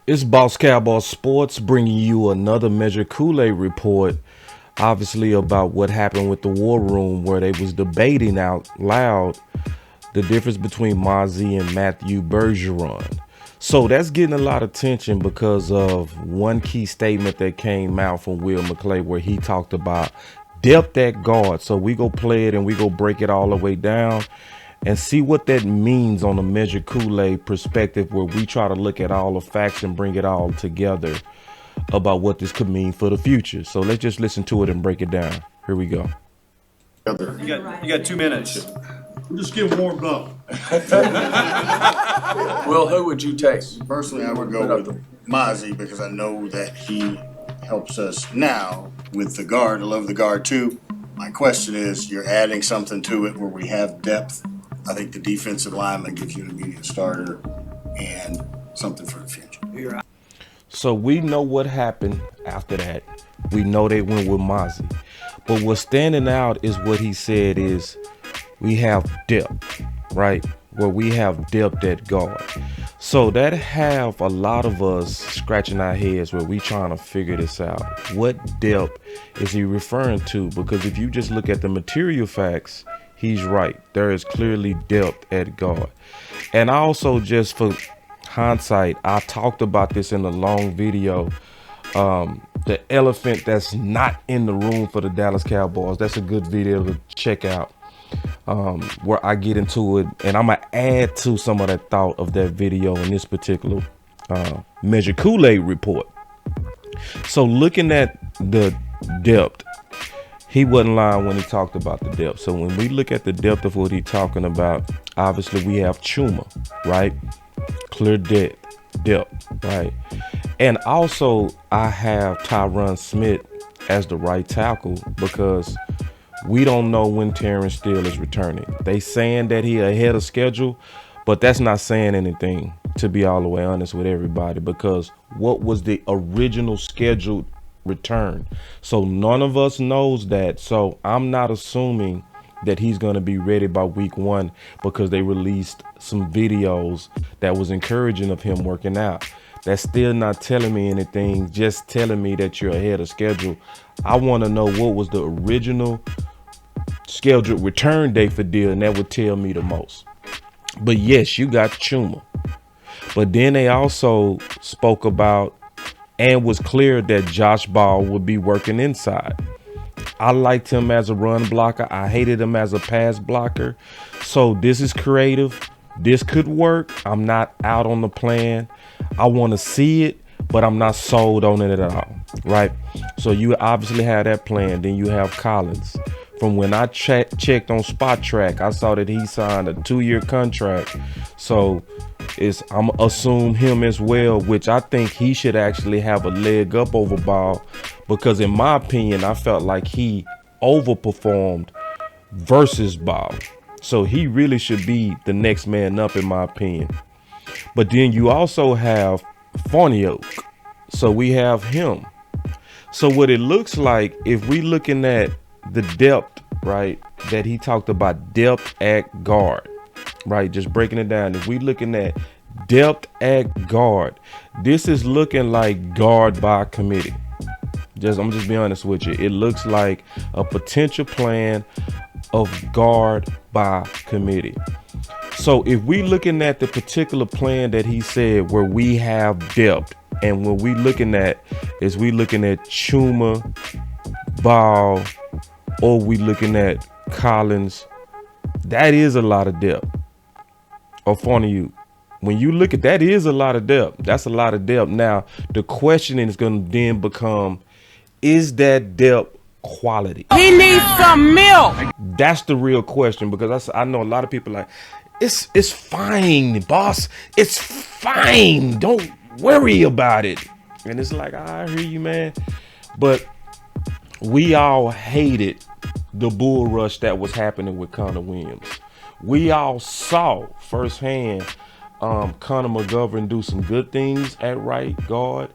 It's Boss Cowboy Sports bringing you another Measure Koolaid report, obviously about what happened with the War Room, where they was debating out loud the difference between Mozzie and Matthew Bergeron. So that's getting a lot of attention because of one key statement that came out from Will McClay, where he talked about depth at guard. So we go play it and we go break it all the way down and see what that means on a Measure Koolaid perspective, where we try to look at all the facts and bring it all together about what this could mean for the future. So let's just listen to it and break it down. Here we go. You got 2 minutes. We're just getting warmed up. Will, who would you take? Personally, I would go with Mozzie because I know that he helps us now with the guard. I love the guard too. My question is, you're adding something to it where we have depth. I think the defensive lineman gives you an immediate starter and something for the future. So we know what happened after that. We know they went with Mozzie. But what's standing out is what he said is we have depth, right? Where we have depth at guard. So that have a lot of us scratching our heads where we trying to figure this out. What depth is he referring to? Because if you just look at the material facts, he's right. There is clearly depth at guard. And also, just for hindsight, I talked about this in a long video. The elephant that's not in the room for the Dallas Cowboys. That's a good video to check out, where I get into it, and I'm gonna add to some of that thought of that video in this particular Measure Koolaid report. So looking at the depth, he wasn't lying when he talked about the depth. So when we look at the depth of what he's talking about, obviously we have Chuma, right? Clear depth, right? And also I have Tyron Smith as the right tackle because we don't know when Terrence Steele is returning. They saying that he ahead of schedule, but that's not saying anything, to be all the way honest with everybody, because what was the original scheduled return? So none of us knows that. So I'm not assuming that he's going to be ready by week 1 because they released some videos that was encouraging of him working out. That's still not telling me anything, just telling me that you're ahead of schedule. I want to know what was the original scheduled return date for Deal, and that would tell me the most. But yes, you got Chuma. But then they also spoke about and was clear that Josh Ball would be working inside. I liked him as a run blocker. I hated him as a pass blocker. So this is creative. This could work. I'm not out on the plan. I want to see it, but I'm not sold on it at all, right? So you obviously have that plan. Then you have Collins. From when I checked on Spot Track, I saw that he signed a 2-year contract. So I'm assume him as well, which I think he should actually have a leg up over Ball, because in my opinion, I felt like he overperformed versus Ball. So he really should be the next man up in my opinion. But then you also have Fournier. So we have him. So what it looks like, if we looking at the depth, right, that he talked about, depth at guard, right, just breaking it down. If we looking at depth at guard, this is looking like guard by committee. I'm just being honest with you. It looks like a potential plan of guard by committee. So if we looking at the particular plan that he said where we have depth, and what we looking at is we looking at Chuma, Ball, or we looking at Collins, that is a lot of depth. Or Fournier. When you look at that, is a lot of depth. That's a lot of depth. Now the question is going to then become, is that depth quality? He needs some milk. That's the real question, because I know a lot of people like, it's fine, boss. It's fine. Don't worry about it. And it's like, I hear you, man. But we all hated the bull rush that was happening with Connor Williams. We all saw firsthand Connor McGovern do some good things at right guard.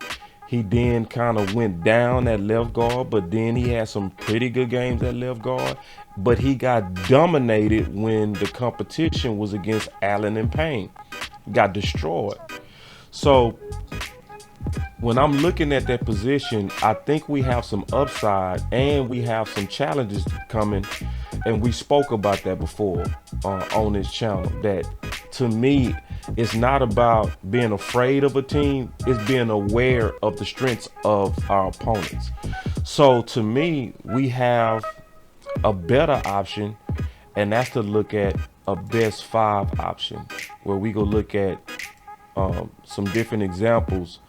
He then kind of went down at left guard, but then he had some pretty good games at left guard. But he got dominated when the competition was against Allen and Payne. Got destroyed. So when I'm looking at that position, I think we have some upside and we have some challenges coming. And we spoke about that before on this channel. That to me, it's not about being afraid of a team. It's being aware of the strengths of our opponents. So to me, we have a better option, and that's to look at a best 5 option, where we go look at some different examples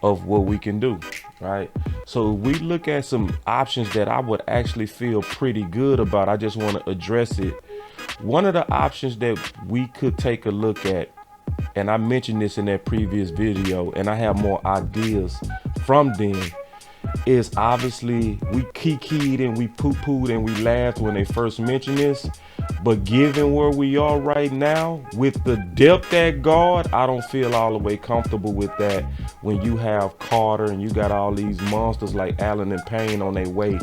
of what we can do, right? So if we look at some options that I would actually feel pretty good about, I just want to address it. One of the options that we could take a look at, and I mentioned this in that previous video, and I have more ideas from them, is obviously we kikied and we poo-pooed and we laughed when they first mentioned this. But given where we are right now with the depth at guard, I don't feel all the way comfortable with that when you have Carter and you got all these monsters like Allen and Payne on their way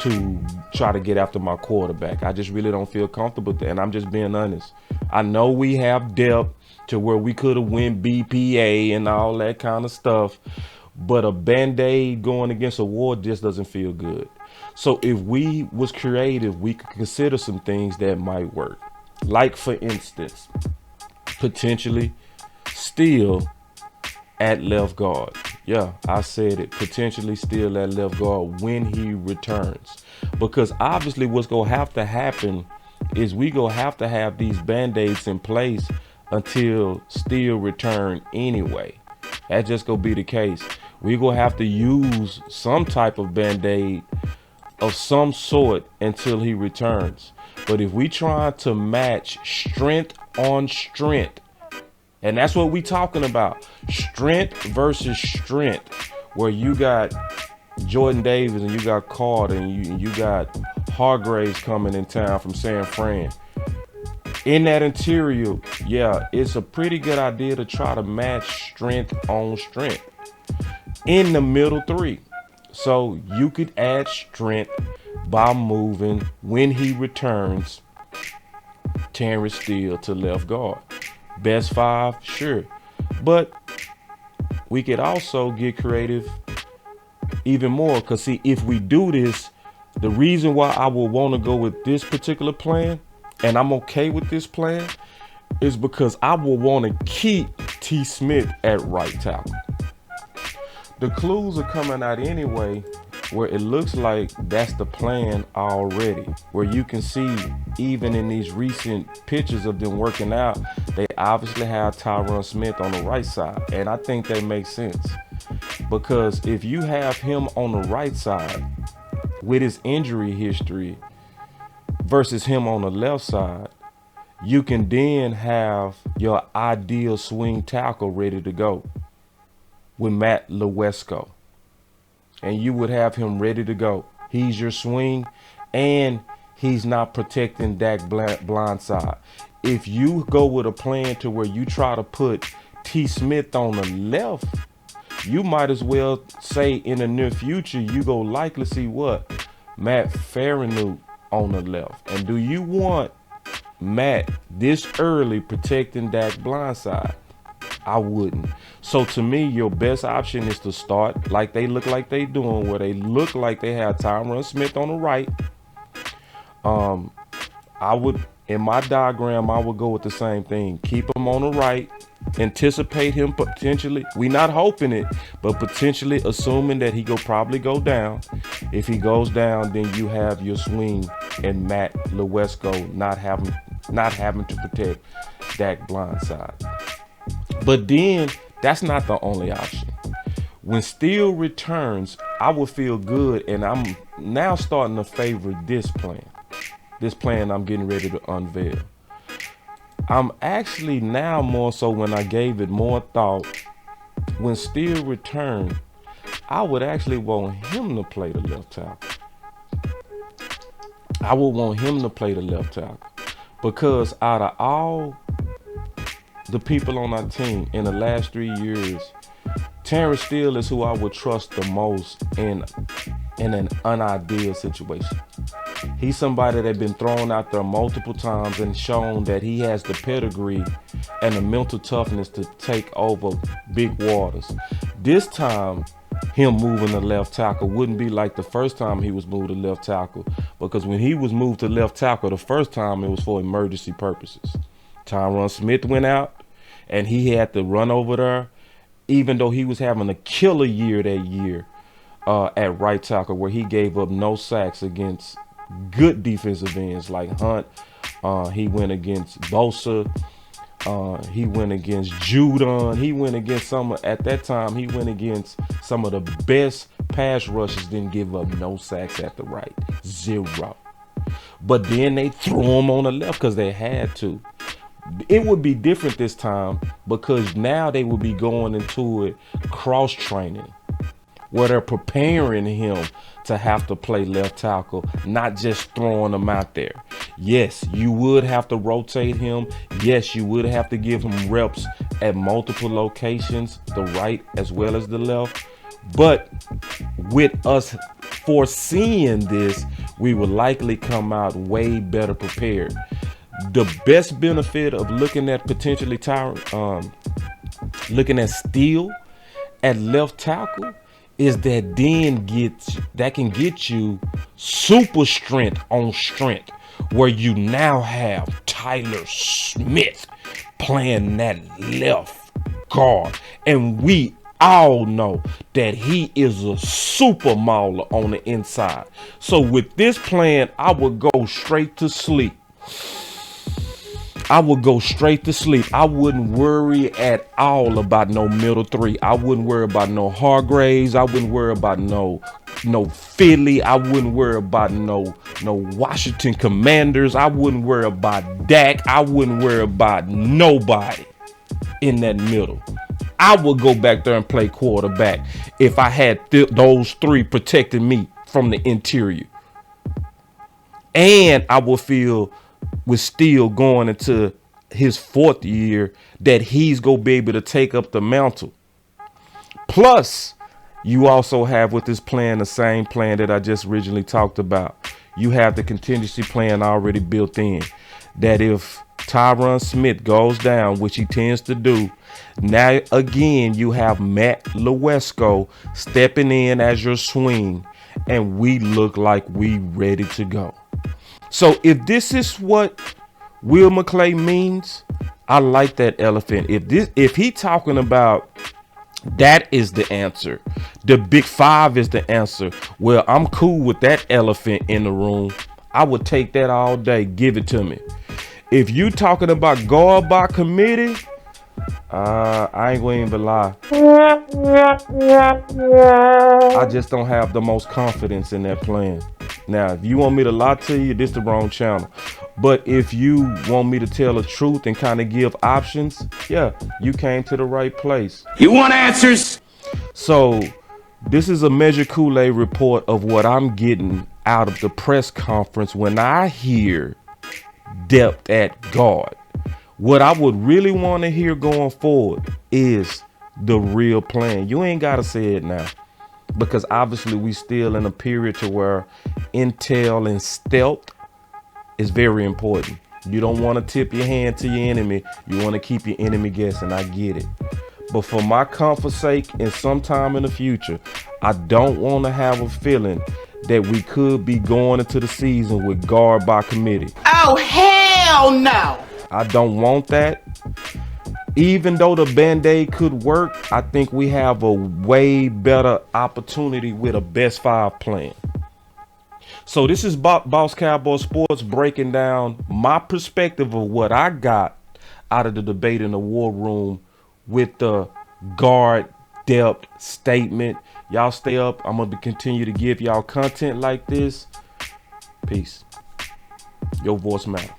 to try to get after my quarterback. I just really don't feel comfortable with that, and I'm just being honest. I know we have depth to where we could have won BPA and all that kind of stuff, but a Band-Aid going against a war just doesn't feel good. So if we was creative, we could consider some things that might work. Like, for instance, potentially Steele at left guard. Yeah, I said it. Potentially Steele at left guard when he returns. Because obviously what's going to have to happen is we going to have these Band-Aids in place until Steele return anyway. That's just going to be the case. We're going to have to use some type of Band-Aid of some sort until he returns. But if we try to match strength on strength, and that's what we talking about, strength versus strength, where you got Jordan Davis and you got Carter and you got Hargraves coming in town from San Fran. In that interior, yeah, it's a pretty good idea to try to match strength on strength in the middle 3. So you could add strength by moving, when he returns, Terrence Steele to left guard. Best 5, sure. But we could also get creative even more. Because see, if we do this, the reason why I will want to go with this particular plan, and I'm okay with this plan, is because I will want to keep T. Smith at right tackle. The clues are coming out anyway, where it looks like that's the plan already, where you can see even in these recent pictures of them working out, they obviously have Tyron Smith on the right side. And I think that makes sense, because if you have him on the right side with his injury history versus him on the left side, you can then have your ideal swing tackle ready to go with Matt Lewesko. And you would have him ready to go. He's your swing, and he's not protecting Dak blindside. If you go with a plan to where you try to put T. Smith on the left, you might as well say in the near future, you go likely see what? Matt Faranoot on the left. And do you want Matt this early protecting Dak blindside? I wouldn't. So to me, your best option is to start like they look like they doing, where they look like they have Tyron Smith on the right. I would, in my diagram, I would go with the same thing. Keep him on the right. Anticipate him potentially. We not hoping it, but potentially assuming that he probably go down. If he goes down, then you have your swing and Matt Lewesko not having to protect Dak blindside. But then that's not the only option. When Steele returns, I will feel good, and I'm now starting to favor this plan. This plan I'm getting ready to unveil. I'm actually now more so, when I gave it more thought, when Steele returned, I would actually want him to play the left tackle. I would want him to play the left tackle, because out of all the people on our team in the last 3 years, Terrence Steele is who I would trust the most in an unideal situation. He's somebody that's been thrown out there multiple times and shown that he has the pedigree and the mental toughness to take over big waters. This time, him moving to left tackle wouldn't be like the first time he was moved to left tackle, because when he was moved to left tackle the first time, it was for emergency purposes. Tyron Smith went out and he had to run over there, even though he was having a killer year that year at right tackle, where he gave up no sacks against good defensive ends like Hunt. He went against Bosa. He went against Judon. He went against at that time, he went against some of the best pass rushers, didn't give up no sacks at the right. 0. But then they threw him on the left because they had to. It would be different this time because now they would be going into it cross training, where they're preparing him to have to play left tackle, not just throwing him out there. Yes, you would have to rotate him. Yes, you would have to give him reps at multiple locations, the right as well as the left. But with us foreseeing this, we will likely come out way better prepared. The best benefit of looking at potentially looking at Steele at left tackle is that that can get you super strength on strength, where you now have Tyler Smith playing that left guard, and we all know that he is a super mauler on the inside. So with this plan, I would go straight to sleep. I wouldn't worry at all about no middle three. I wouldn't worry about no Hargraves. I wouldn't worry about no Philly. I wouldn't worry about no Washington Commanders. I wouldn't worry about Dak. I wouldn't worry about nobody in that middle. I would go back there and play quarterback if I had those three protecting me from the interior. And I would feel with Steele going into his 4th year that he's going to be able to take up the mantle. Plus, you also have with this plan the same plan that I just originally talked about. You have the contingency plan already built in, that if Tyron Smith goes down, which he tends to do, now again you have Matt Lewesko stepping in as your swing, and we look like we ready to go. So if this is what Will McClay means, I like that elephant. If he talking about that is the answer, the big 5 is the answer, well, I'm cool with that elephant in the room. I would take that all day. Give it to me. If you talking about guard by committee, I ain't going to even lie. I just don't have the most confidence in that plan. Now, if you want me to lie to you, this is the wrong channel. But if you want me to tell the truth and kind of give options, yeah, you came to the right place. You want answers? So this is a Measure Koolaid report of what I'm getting out of the press conference when I hear depth at guard. What I would really want to hear going forward is the real plan. You ain't got to say it now, because obviously we still in a period to where intel and stealth is very important. You don't want to tip your hand to your enemy. You want to keep your enemy guessing. I get it. But for my comfort's sake, and sometime in the future, I don't want to have a feeling that we could be going into the season with guard by committee. Oh, hell no! I don't want that. Even though the Band-Aid could work, I think we have a way better opportunity with a best 5 plan. So this is Boss Cowboy Sports breaking down my perspective of what I got out of the debate in the war room with the guard depth statement. Y'all stay up. I'm going to continue to give y'all content like this. Peace. Your voice matters.